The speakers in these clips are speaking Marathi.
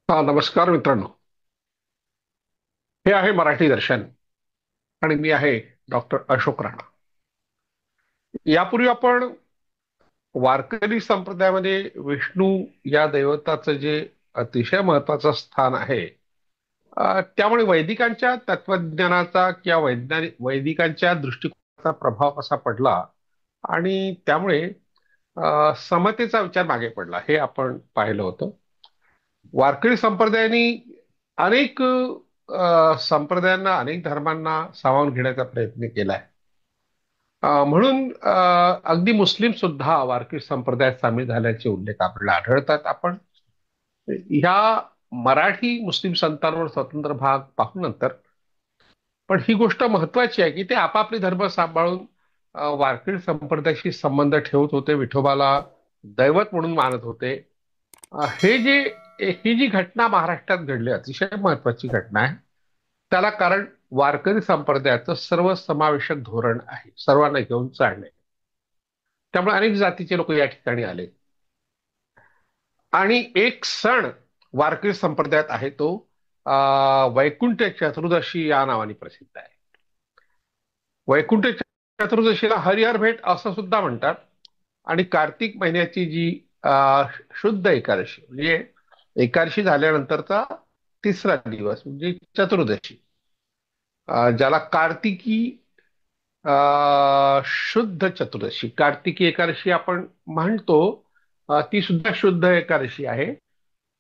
हा, नमस्कार मित्रांनो. हे आहे मराठी दर्शन आणि मी आहे डॉक्टर अशोक राणा. यापूर्वी आपण वारकरी संप्रदायामध्ये विष्णू या दैवताचं जे अतिशय महत्वाचं स्थान आहे, त्यामुळे वैदिकांच्या तत्वज्ञानाचा किंवा वैदिकांच्या दृष्टिकोनाचा प्रभाव कसा पडला आणि त्यामुळे समतेचा विचार मागे पडला हे आपण पाहिलं होतं. वारकरी संप्रदायाने अनेक संप्रदायांना, अनेक धर्मांना सामावून घेण्याचा प्रयत्न केलाय. म्हणून अगदी मुस्लिम सुद्धा वारकरी संप्रदायात सामील झाल्याचे उल्लेख आपल्याला आढळतात. आपण ह्या मराठी मुस्लिम संतांवर स्वतंत्र भाग पाहू नंतर, पण ही गोष्ट महत्वाची आहे की ते आपापले धर्म सांभाळून वारकरी संप्रदायाशी संबंध ठेवत होते, विठोबाला दैवत म्हणून मानत होते. हे जे ही जी घटना महाराष्ट्रात घडली, अतिशय महत्वाची घटना आहे. त्याला कारण वारकरी संप्रदायाचं सर्वसमावेशक धोरण आहे, सर्वांना घेऊन चालणे. त्यामुळे अनेक जातीचे लोक या ठिकाणी आले आणि एक सण वारकरी संप्रदायात आहे तो वैकुंठ चतुर्दशी या नावाने प्रसिद्ध आहे. वैकुंठ चतुर्दशीला हरिहर भेट असं सुद्धा म्हणतात. आणि कार्तिक महिन्याची जी शुद्ध एकादशी म्हणजे एकादशी झाल्यानंतरचा तिसरा दिवस म्हणजे चतुर्दशी, ज्याला कार्तिकी शुद्ध चतुर्दशी, कार्तिकी एकादशी आपण म्हणतो, ती सुद्धा शुद्ध एकादशी आहे.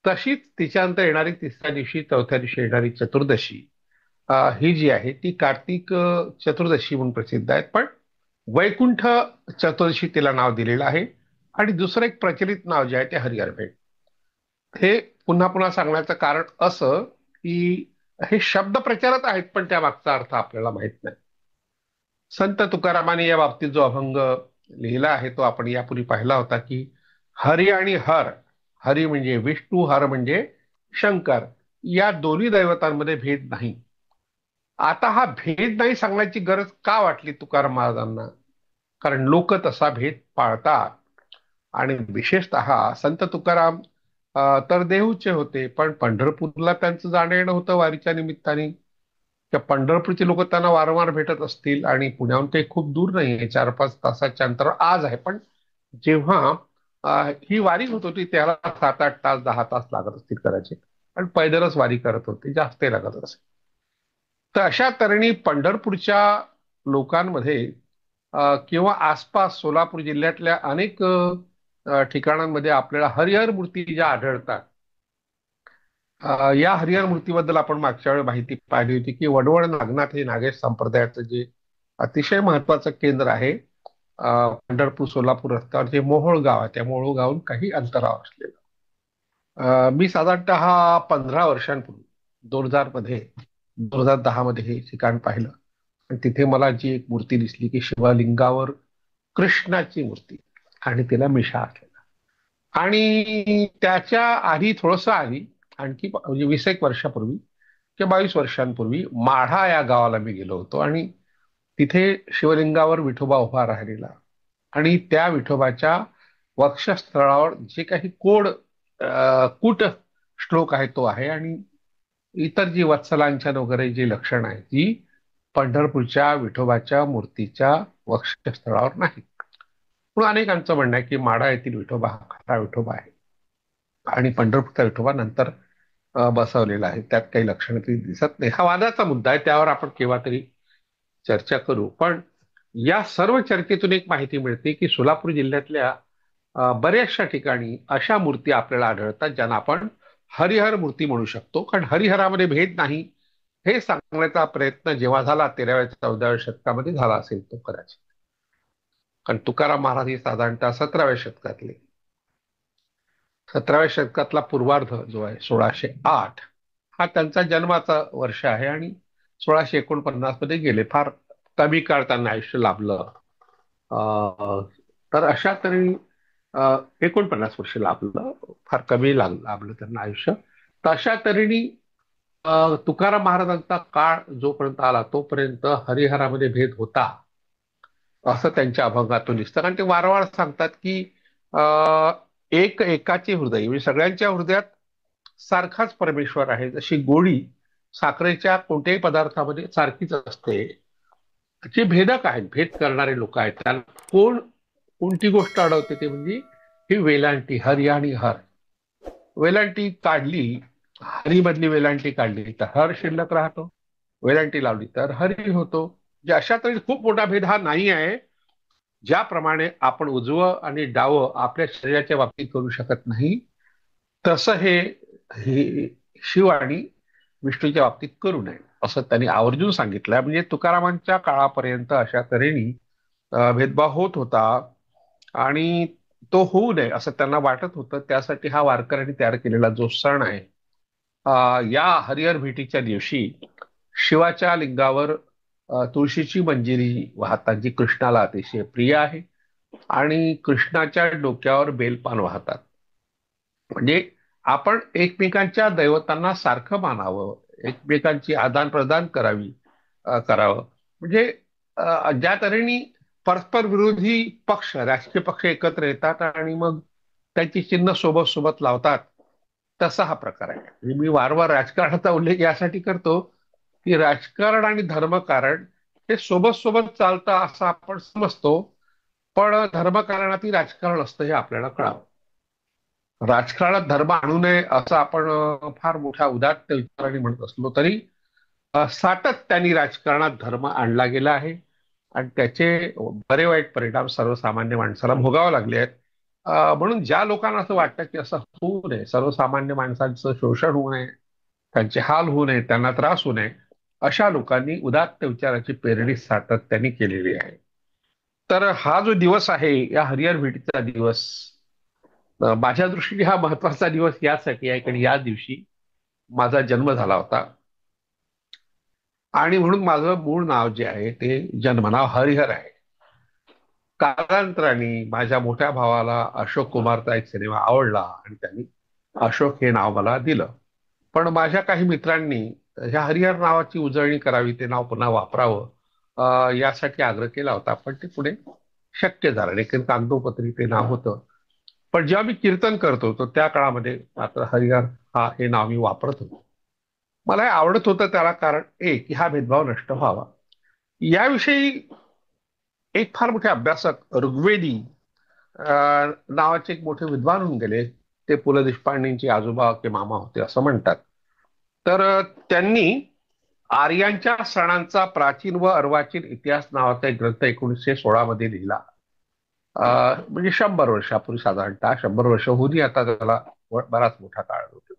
तशीच तिच्यानंतर येणारी तिसऱ्या दिवशी, चौथ्या दिवशी येणारी चतुर्दशी, ही जी आहे ती कार्तिक चतुर्दशी म्हणून प्रसिद्ध आहे. पण वैकुंठ चतुर्दशी तिला नाव दिलेलं आहे. आणि दुसरं एक प्रचलित नाव जे आहे ते हरिहर भेट. हे पुन्हा पुन्हा सांगण्याचं कारण असं की हे शब्द प्रचारात आहेत, पण त्या मागचा अर्थ आपल्याला माहित नाही. संत तुकारामाने या बाबतीत जो अभंग लिहिला आहे तो आपण यापूर्वी पाहिला होता की हरी आणि हर, हरी म्हणजे विष्णू, हर म्हणजे शंकर, या दोन्ही दैवतांमध्ये भेद नाही. आता हा भेद नाही सांगण्याची गरज का वाटली तुकाराम महाराजांना? कारण लोक तसा भेद पाळतात. आणि विशेषतः संत तुकाराम तर देहूचे होते, पण पंढरपूरला त्यांचं जाणं येणं होतं वारीच्या निमित्ताने. त्या पंढरपूरचे लोक त्यांना वारंवार भेटत असतील आणि पुण्याहून ते खूप दूर नाही आहे, 4-5 तासाच्या अंतरावर आज आहे. पण जेव्हा ही वारी होत होती त्याला 7-8 तास, 10 तास लागत असतील कदाचित. पण पैदलच वारी करत होते, जास्त लागत असेल. तर अशा तऱ्हेने पंढरपूरच्या लोकांमध्ये किंवा आसपास सोलापूर जिल्ह्यातल्या अनेक ठिकाणांमध्ये आपल्याला हरिहर मूर्ती ज्या आढळतात, या हरिहर मूर्तीबद्दल आपण मागच्या वेळी माहिती पाहिली होती की वडवळ नागनाथ हे नागेश संप्रदायाचं जे अतिशय महत्वाचं केंद्र आहे, पंढरपूर सोलापूर रस्त्यावर जे मोहोळ गाव आहे, त्या मोहोळ गावून काही अंतरावर असलेलं. मी साधारणतः 15 वर्षांपूर्वी 2000 मध्ये, 2010 मध्ये हे ठिकाण पाहिलं. आणि तिथे मला जी एक मूर्ती दिसली की शिवलिंगावर कृष्णाची मूर्ती आणि तिला मिशा असलेला. आणि त्याच्या आधी थोडस आधी, आणखी म्हणजे 20 एक वर्षापूर्वी किंवा 22 वर्षांपूर्वी माढा या गावाला मी गेलो होतो आणि तिथे शिवलिंगावर विठोबा उभा राहिलेला. आणि त्या विठोबाच्या वक्षस्थळावर जे काही कूट श्लोक आहे तो आहे. आणि इतर जी वत्सलांछन वगैरे जी लक्षणं आहेत ती पंढरपूरच्या विठोबाच्या मूर्तीच्या वक्षस्थळावर नाही. म्हणून अनेकांचं म्हणणं आहे की माढा येथील विठोबा हा खरा विठोबा आहे आणि पंढरपूरचा विठोबा नंतर बसवलेला आहे, त्यात काही लक्षणं तरी दिसत नाही. हा वादाचा मुद्दा आहे, त्यावर आपण केव्हा तरी चर्चा करू. पण या सर्व चर्चेतून एक माहिती मिळते की सोलापूर जिल्ह्यातल्या बऱ्याचशा ठिकाणी अशा मूर्ती आपल्याला आढळतात ज्यांना आपण हरिहर मूर्ती म्हणू शकतो. कारण हरिहरामध्ये भेद नाही हे सांगण्याचा प्रयत्न जेव्हा झाला 13व्या-14व्या शतकामध्ये झाला असेल तो कदाचित. कारण तुकाराम महाराज हे साधारणतः 17व्या शतकातले, 17व्या शतकातला पूर्वार्ध जो आहे 1608, हा त्यांचा जन्माचा वर्ष आहे. आणि 1649 मध्ये गेले. फार कमी काळ त्यांना आयुष्य लाभलं. तर अशा तरी 49 वर्ष लाभलं, फार कमी लाभलं त्यांना आयुष्य. तर अशा तऱ्हेने तुकाराम महाराजांचा काळ जोपर्यंत आला तोपर्यंत हरिहरामध्ये भेद होता असं त्यांच्या अभंगातून दिसतं. कारण ते वारंवार सांगतात की एकाचे हृदय म्हणजे सगळ्यांच्या हृदयात सारखाच परमेश्वर आहे. जशी गोडी साखरेच्या कोणत्याही पदार्थामध्ये सारखीच असते. जे भेदक आहेत, भेद करणारे लोक आहेत, त्यांना कोणती गोष्ट अडवते ते म्हणजे ही वेलांटी, हरी आणि हर. वेलांटी काढली, हरी मधली वेलांटी काढली तर हर शिल्लक राहतो, वेलांटी लावली तर हरी होतो. म्हणजे अशा तरी खूप मोठा भेद हा नाही आहे. ज्याप्रमाणे आपण उजवं आणि डावं आपल्या शरीराच्या बाबतीत करू शकत नाही, तसं हे शिव आणि विष्णूच्या बाबतीत करू नये असं त्यांनी आवर्जून सांगितलंय. म्हणजे तुकारामांच्या काळापर्यंत अशा तऱ्हेने भेदभाव होत होता आणि तो होऊ नये असं त्यांना वाटत होतं. त्यासाठी हा वारकऱ्यांनी तयार केलेला जो सण आहे, या हरिहर भेटीच्या दिवशी शिवाच्या लिंगावर तुळशीची मंजिरी वाहतात, जी कृष्णाला अतिशय प्रिय आहे, आणि कृष्णाच्या डोक्यावर बेलपान वाहतात. म्हणजे आपण एकमेकांच्या दैवतांना सारखं मानावं, एकमेकांची आदान प्रदान करावं. म्हणजे ज्या तऱ्हेने परस्पर विरोधी पक्ष, राजकीय पक्ष एकत्र येतात आणि मग त्यांची चिन्ह सोबत सोबत लावतात, तसा हा प्रकार आहे. म्हणजे मी वारंवार राजकारणाचा उल्लेख यासाठी करतो की राजकारण आणि धर्मकारण हे सोबत सोबत चालतं असं आपण समजतो, पण धर्मकारणातही राजकारण असतं हे आपल्याला कळावं. राजकारणात धर्म आणू नये असं आपण फार मोठ्या उदात्त विचाराने म्हणत असलो तरी सातत्याने राजकारणात धर्म आणला गेला आहे आणि त्याचे बरे वाईट परिणाम सर्वसामान्य माणसाला भोगावे लागले आहेत. म्हणून ज्या लोकांना असं वाटतं की असं होऊ नये, सर्वसामान्य माणसांचं शोषण होऊ नये, त्यांचे हाल होऊ नये, त्यांना त्रास होऊ नये, अशा लोकांनी उदात्त विचाराची पेरणी सातत्याने केलेली आहे. तर हा जो दिवस आहे, या हरिहर भेटीचा दिवस, माझ्या दृष्टीने हा महत्वाचा दिवस यासाठी आहे कारण या दिवशी माझा जन्म झाला होता आणि म्हणून माझं मूळ नाव जे आहे ते जन्मनाव हरिहर आहे. कालांतराने माझ्या मोठ्या भावाला अशोक कुमारचा एक सिनेमा आवडला आणि त्यांनी अशोक हे नाव मला दिलं. पण माझ्या काही मित्रांनी ह्या हरिहर नावाची उजळणी करावी, ते नाव पुन्हा वापरावं यासाठी आग्रह केला होता, पण ते पुढे शक्य झालं नाही. कागदोपत्री ते नाव होतं. पण जेव्हा मी कीर्तन करतो तर त्या काळामध्ये मात्र हरिहर हे नाव मी वापरत होतो. मला हे आवडत होतं त्याला कारण एक की हा भेदभाव नष्ट व्हावा. याविषयी एक फार मोठे अभ्यासक ऋग्वेदी नावाचे एक मोठे विद्वान होऊन गेले. ते पु ल देशपांडेंचे आजोबा की मामा होते असं म्हणतात. तर त्यांनी आर्यांच्या सणांचा प्राचीन व अर्वाचीन इतिहास नावाचा एक ग्रंथ 1916 मध्ये लिहिला. म्हणजे 100 वर्षापूर्वी, साधारणतः 100 वर्ष होती आता त्याला, बराच मोठा काळ होतो.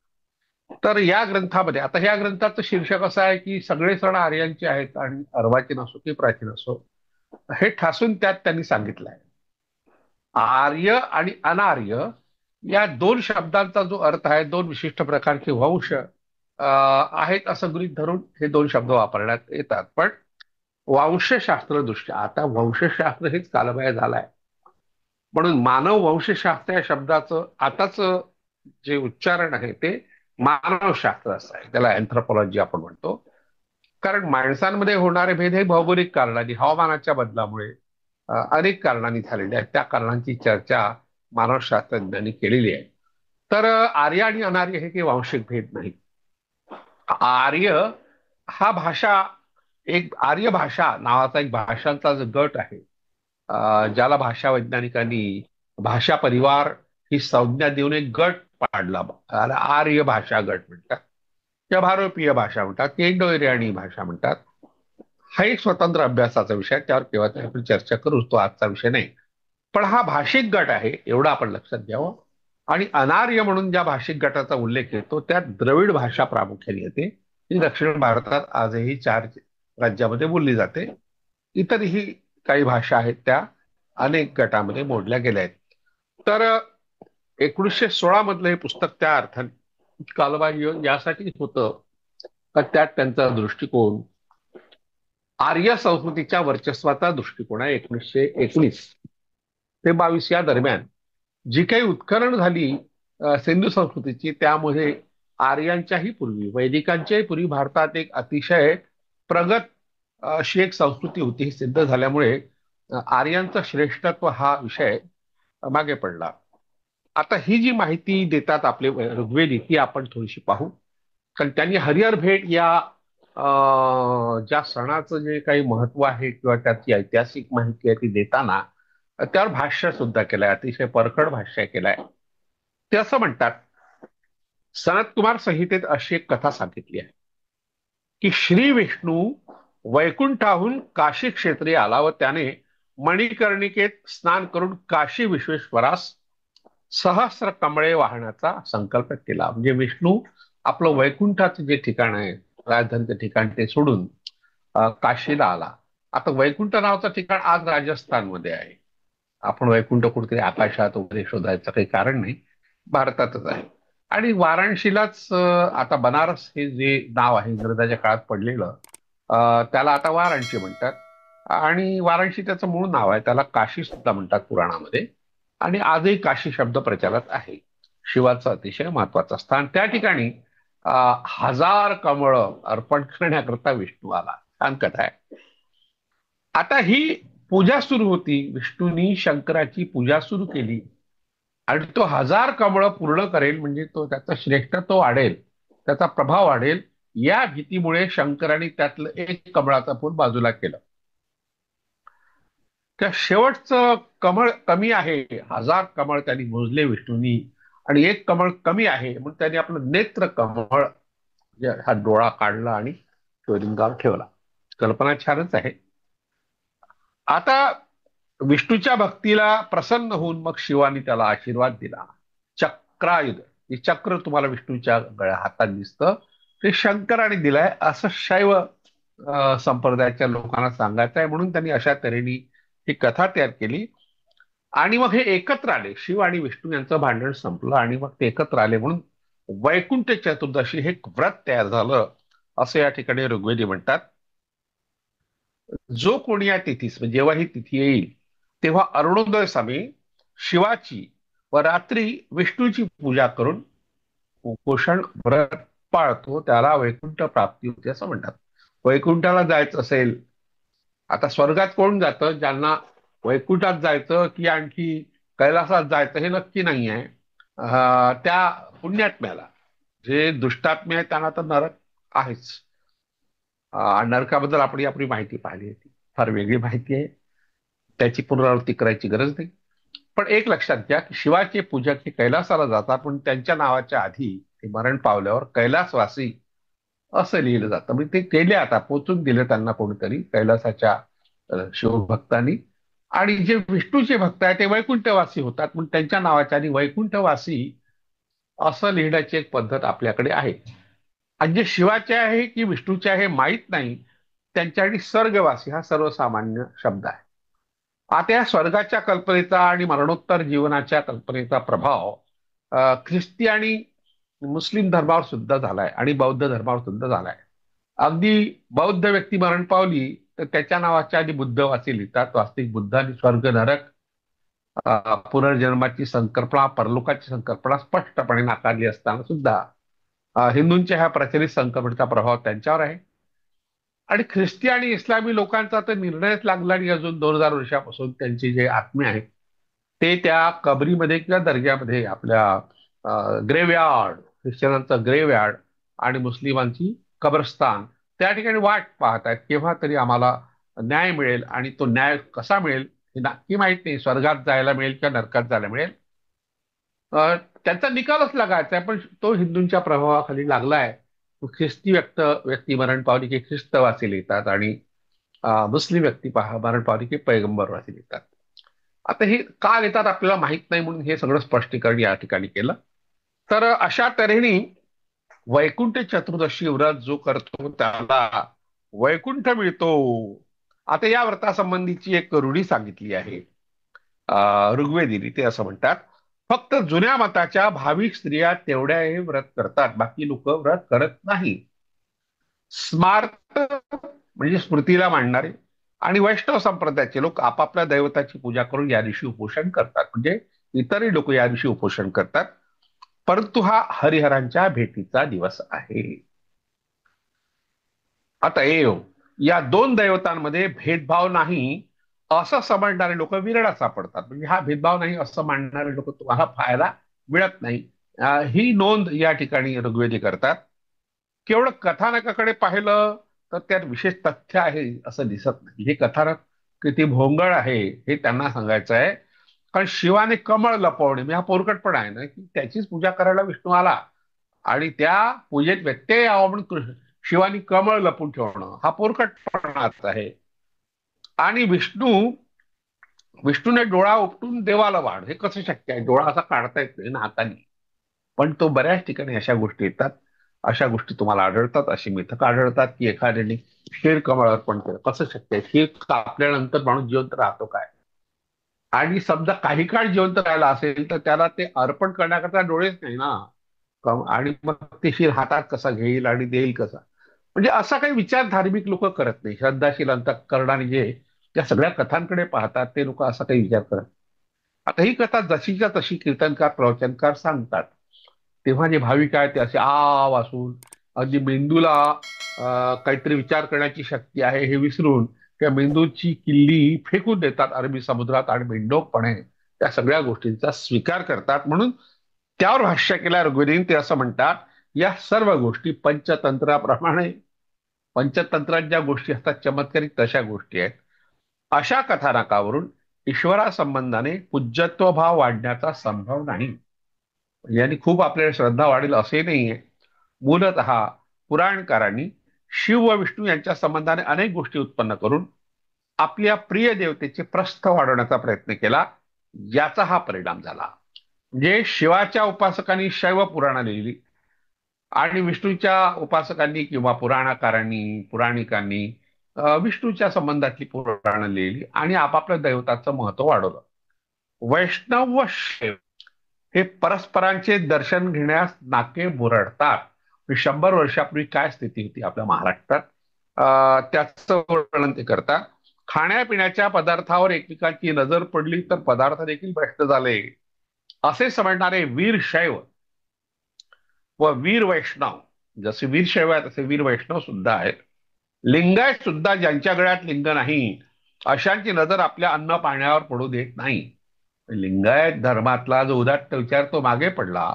तर या ग्रंथामध्ये, आता या ग्रंथाचं शीर्षक असं आहे की सगळे सण आर्यांचे आहेत आणि अर्वाचीन असो की प्राचीन असो, हे ठासून त्यात त्यांनी सांगितलं आहे. आर्य आणि अनार्य या दोन शब्दांचा जो अर्थ आहे, दोन विशिष्ट प्रकारचे वंश आहेत असं गृहीत धरून हे दोन शब्द वापरण्यात येतात. पण वंशशास्त्र दृष्ट्या आता वंशशास्त्र हेच कालबाह्य झालाय, म्हणून मानव वंशशास्त्र या शब्दाचं आताच जे उच्चारण आहे ते मानवशास्त्र असं आहे, त्याला अँथ्रोपॉलॉजी आपण म्हणतो. कारण माणसांमध्ये होणारे भेद हे भौगोलिक कारणांनी, हवामानाच्या बदलामुळे अनेक कारणांनी झालेले आहेत. त्या कारणांची चर्चा मानवशास्त्रज्ञांनी केलेली आहे. तर आर्य आणि अनार्य हे काही वांशिक भेद नाही. आर्य हा भाषा, एक आर्य भाषा नावाचा एक भाषांचा जो गट आहे, ज्याला भाषा वैज्ञानिकांनी भाषा परिवार ही संज्ञा देऊन एक गट पाडला, त्याला आर्य भाषा गट म्हणतात किंवा भारतीय भाषा म्हणतात की इंडो एरियानी भाषा म्हणतात. हा एक स्वतंत्र अभ्यासाचा विषय, त्यावर केव्हा तरी आपण चर्चा करू, तो आजचा विषय नाही. पण हा भाषिक गट आहे एवढं आपण लक्षात घ्यावं. आणि अनार्य म्हणून ज्या भाषिक गटाचा उल्लेख येतो त्यात द्रविड भाषा प्रामुख्याने येते. ही दक्षिण भारतात आजही 4 राज्यामध्ये बोलली जाते. इतरही काही भाषा आहेत त्या अनेक गटामध्ये मोडल्या गेल्या आहेत. तर 1916 मधलं हे पुस्तक त्या अर्थाने कालबाह्य यासाठी होतं का त्यात त्यांचा दृष्टिकोन आर्य संस्कृतीच्या वर्चस्वाचा दृष्टिकोन आहे. 1919 ते 22 या दरम्यान जी काही उत्खनन झाली सिंधू संस्कृतीची, त्यामध्ये आर्यांच्याही पूर्वी, वैदिकांच्याही पूर्वी भारतात एक अतिशय प्रगत अशी एक संस्कृती होती. ही सिद्ध झाल्यामुळे आर्यांचं श्रेष्ठत्व हा विषय मागे पडला. आता ही जी माहिती देतात आपले ऋग्वेदी ती आपण थोडीशी पाहू. कारण त्यांनी हरिहर भेट या ज्या सणाचं जे काही महत्व आहे किंवा त्याची ऐतिहासिक माहिती आहे ती देताना त्यावर भाष्य सुद्धा केलंय, अतिशय परखड भाष्य केलंय. ते असं म्हणतात, सनत कुमार संहितेत अशी एक कथा सांगितली आहे की श्री विष्णू वैकुंठाहून काशी क्षेत्री आला व त्याने मणिकर्णिकेत स्नान करून काशी विश्वेश्वरास सहस्र कमळे वाहण्याचा संकल्प केला. म्हणजे विष्णू आपलं वैकुंठाचं जे ठिकाण आहे, राजधानीचं ठिकाण, ते सोडून काशीला आला. आता वैकुंठ नावाचं ठिकाण आज राजस्थानमध्ये आहे. आपण वैकुंठ कुठेतरी आकाशात वगैरे शोधायचं काही कारण नाही, भारतातच आहे. आणि वाराणसीलाच आता बनारस हे जे नाव आहे इंग्रजाच्या काळात पडलेलं, त्याला आता वाराणसी म्हणतात. आणि वाराणसी त्याचं मूळ नाव आहे, त्याला काशी सुद्धा म्हणतात पुराणामध्ये. आणि आजही काशी शब्द प्रचारात आहे. शिवाचं अतिशय महत्वाचं स्थान त्या ठिकाणी. हजार कमळ अर्पण करण्याकरता विष्णू आला. छान कथा आहे. आता ही पूजा सुरू होती, विष्णूंनी शंकराची पूजा सुरू केली आणि तो हजार कमळ पूर्ण करेल म्हणजे तो त्याचा श्रेष्ठत्व वाढेल, त्याचा प्रभाव वाढेल, या भीतीमुळे शंकराने त्यातलं एक कमळाचं फूल बाजूला केलं. त्या शेवटचं कमळ कमी आहे, हजार कमळ त्यांनी मोजले विष्णूंनी, आणि एक कमळ कमी आहे म्हणून त्यांनी आपलं नेत्र कमळ हा डोळा काढला आणि शिवलिंगावर ठेवला. कल्पना छानच आहे. आता विष्णूच्या भक्तीला प्रसन्न होऊन मग शिवानी त्याला आशीर्वाद दिला. चक्रायुध, हे चक्र तुम्हाला विष्णूच्या गळ्या हातात दिसतं, ते शंकराने दिलंय असं शैव संप्रदायाच्या लोकांना सांगायचं आहे, म्हणून त्यांनी अशा तऱ्हेने ही कथा तयार केली. आणि मग हे एकत्र आले, शिव आणि विष्णू यांचं भांडण संपलं आणि मग ते एकत्र आले म्हणून वैकुंठ चतुर्दशी हे व्रत तयार झालं, असं या ठिकाणी ऋग्वेदी म्हणतात. जो कोणी या तिथीस, जेव्हा ही तिथी येईल तेव्हा अरुणोदय समय शिवाची व रात्री विष्णूची पूजा करून उपोषण व्रत पाळतो त्याला वैकुंठ प्राप्ती होते असं म्हणतात. वैकुंठाला जायचं असेल, आता स्वर्गात कोण जातं? ज्यांना वैकुंठात जायचं की आणखी कैलासात जायचं हे नक्की नाही आहे. त्या पुण्यात्म्याला, जे दुष्टात्मे आहेत त्यांना तर नरक आहेच. नरकाबद्दल आपण आपली माहिती पाहिली होती, फार वेगळी माहिती आहे, त्याची पुनरावृत्ती करायची गरज नाही. पण एक लक्षात घ्या की शिवाचे पूजक हे कैलासाला जातात, पण त्यांच्या नावाच्या आधी ते मरण पावल्यावर कैलासवासी असं लिहिलं जातं. म्हणजे ते केले, आता पोचून दिले त्यांना कोणीतरी कैलासाच्या शिवभक्तांनी. आणि जे विष्णूचे भक्त आहेत ते वैकुंठवासी होतात, म्हणून त्यांच्या नावाच्या आधी वैकुंठवासी असं लिहिण्याची एक पद्धत आपल्याकडे आहे. आणि जे शिवाचे आहे की विष्णूचे आहे माहीत नाही, त्यांच्यासाठी स्वर्गवासी हा सर्वसामान्य शब्द आहे. आता या स्वर्गाच्या कल्पनेचा आणि मरणोत्तर जीवनाच्या कल्पनेचा प्रभाव ख्रिस्ती आणि मुस्लिम धर्मावर सुद्धा झालाय आणि बौद्ध धर्मावर सुद्धा झालाय. अगदी बौद्ध व्यक्ती मरण पावली तर त्याच्या नावाच्या आधी बुद्धवासी लिहितात. वास्तविक बुद्धांनी स्वर्ग नरक पुनर्जन्माची संकल्पना, परलोकाची संकल्पना स्पष्टपणे नाकारली असताना सुद्धा हिंदूंच्या ह्या प्रचलित संकल्पनेचा प्रभाव त्यांच्यावर आहे. आणि ख्रिस्ती आणि इस्लामी लोकांचा तर निर्णयच लागला नाही अजून 2000 वर्षापासून. त्यांचे जे आत्मे आहेत ते त्या कबरीमध्ये किंवा दर्ग्यामध्ये, आपल्या ग्रेवयार्ड, ख्रिश्चनांचं ग्रेवयार्ड आणि मुस्लिमांची कब्रस्तान, त्या ठिकाणी वाट पाहत आहेत केव्हा तरी आम्हाला न्याय मिळेल. आणि तो न्याय कसा मिळेल हे नक्की माहित नाही, स्वर्गात जायला मिळेल किंवा नरकात जायला मिळेल, त्याचा निकालच लागायचा आहे. पण तो हिंदूंच्या प्रभावाखाली लागलाय. ख्रिस्ती व्यक्ती मरण पावली की ख्रिस्तवासी लिहितात आणि मुस्लिम व्यक्ती मरण पावली की पैगंबरवासी लिहितात. आता हे का लिहितात आपल्याला माहित नाही, म्हणून हे सगळं स्पष्टीकरण या ठिकाणी केलं. तर अशा तऱ्हेने वैकुंठ चतुर्दशी व्रत जो करतो त्याला वैकुंठ मिळतो. आता या व्रतासंबंधीची एक रूढी सांगितली आहे ऋग्वेदीने. ते असं म्हणतात, फक्त जुन्या मताच्या भाविक स्त्रिया तेवढ्या हे व्रत करतात, बाकी लोक व्रत करत नाही. स्मार्त म्हणजे स्मृतीला मांडणारे आणि वैष्णव संप्रदायाचे लोक आपापल्या दैवताची पूजा करून या दिवशी उपोषण करतात. म्हणजे इतरही लोक या दिवशी उपोषण करतात, परंतु हा हरिहरांच्या भेटीचा दिवस आहे. आता या दोन दैवतांमध्ये भेदभाव नाही असं समजणारे लोक विरळा सापडतात. म्हणजे हा भेदभाव नाही असं मांडणारे लोक तुम्हाला पाहायला मिळत नाही. ही नोंद या ठिकाणी ऋग्वेदी करतात. केवळ कथानकाकडे पाहिलं तर त्यात विशेष तथ्य आहे असं दिसत नाही. हे कथानक किती भोंगळ आहे हे त्यांना सांगायचं आहे. कारण शिवाने कमळ लपवणे म्हणजे हा पोरकटपणा आहे ना, की त्याचीच पूजा करायला विष्णू आला आणि त्या पूजेत व्यत्यय यावा म्हणून शिवानी कमळ लपून ठेवणं हा पोरकटपणाच आहे. आणि विष्णूने डोळा उपटून देवाला वाढ हे कसं शक्य आहे? डोळा असा काढता येत नाही ना हाताने. पण तो बऱ्याच ठिकाणी अशा गोष्टी येतात. अशा गोष्टी तुम्हाला आढळतात. अशी मिथक आढळतात की एखाद्याने क्षीर कमळ अर्पण केलं कसं शक्य आहे? क्षीर कापल्यानंतर माणूस जिवंत राहतो काय? आणि समजा काही काळ जिवंत राहिला असेल तर त्याला ते अर्पण करण्याकरता डोळेच नाही ना. आणि मग ते शिर हातात कसा घेईल आणि देईल कसा? म्हणजे असा काही विचार धार्मिक लोक करत नाही. श्रद्धाशील अंतःकरणाने जे त्या सगळ्या कथांकडे पाहतात ते लोक असा काही विचार करत. आता ही कथा जशीच्या तशी कीर्तनकार प्रवचनकार सांगतात. तेव्हा जे भाविक आहेत ते असे आ वासून अगदी मेंदूला काहीतरी विचार करण्याची शक्ती आहे हे विसरून त्या मेंदूची किल्ली फेकून देतात अरबी समुद्रात आणि बिंडोकपणे त्या सगळ्या गोष्टींचा स्वीकार करतात. म्हणून त्यावर भाष्य केल्या ऋग्वेदीन ते असं म्हणतात, या सर्व गोष्टी पंचतंत्राप्रमाणे पंचतंत्रात ज्या गोष्टी असतात चमत्कारिक तशा गोष्टी आहेत. अशा कथानकावरून ईश्वरासंबंधाने पूज्यत्व भाव वाढण्याचा संभव नाही. यांनी खूप आपल्याला श्रद्धा वाढेल असे नाहीये. मूलतः पुराणकारांनी शिव व विष्णू यांच्या संबंधाने अनेक गोष्टी उत्पन्न करून आपल्या प्रिय देवतेचे प्रस्थ वाढवण्याचा प्रयत्न केला. याचा हा परिणाम झाला. म्हणजे शिवाच्या उपासकांनी शैव पुराणं लिहिली आणि विष्णूच्या उपासकांनी किंवा पुराणकारांनी पुराणिकांनी विष्णूच्या संबंधातली पुराणं लिहिली आणि आपापल्या दैवताचं महत्व वाढवलं. वैष्णव व शैव हे परस्परांचे दर्शन घेण्यास नाके मुरडतात. 100 वर्षापूर्वी काय स्थिती होती आपल्या महाराष्ट्रात त्याचं वर्णन ते करतात. खाण्यापिण्याच्या पदार्थावर एकमेकांची नजर पडली तर पदार्थ देखील भ्रष्ट झाले असे समजणारे वीर शैव व वीर वैष्णव, जसे वीर शैव आहेत तसे वीर वैष्णव सुद्धा आहेत. लिंगायत सुद्धा ज्यांच्या गळ्यात लिंग नाही अशांची नजर आपल्या अन्न पाण्यावर पडू देत नाही. लिंगायत धर्मातला जो उदात्त विचार तो मागे पडला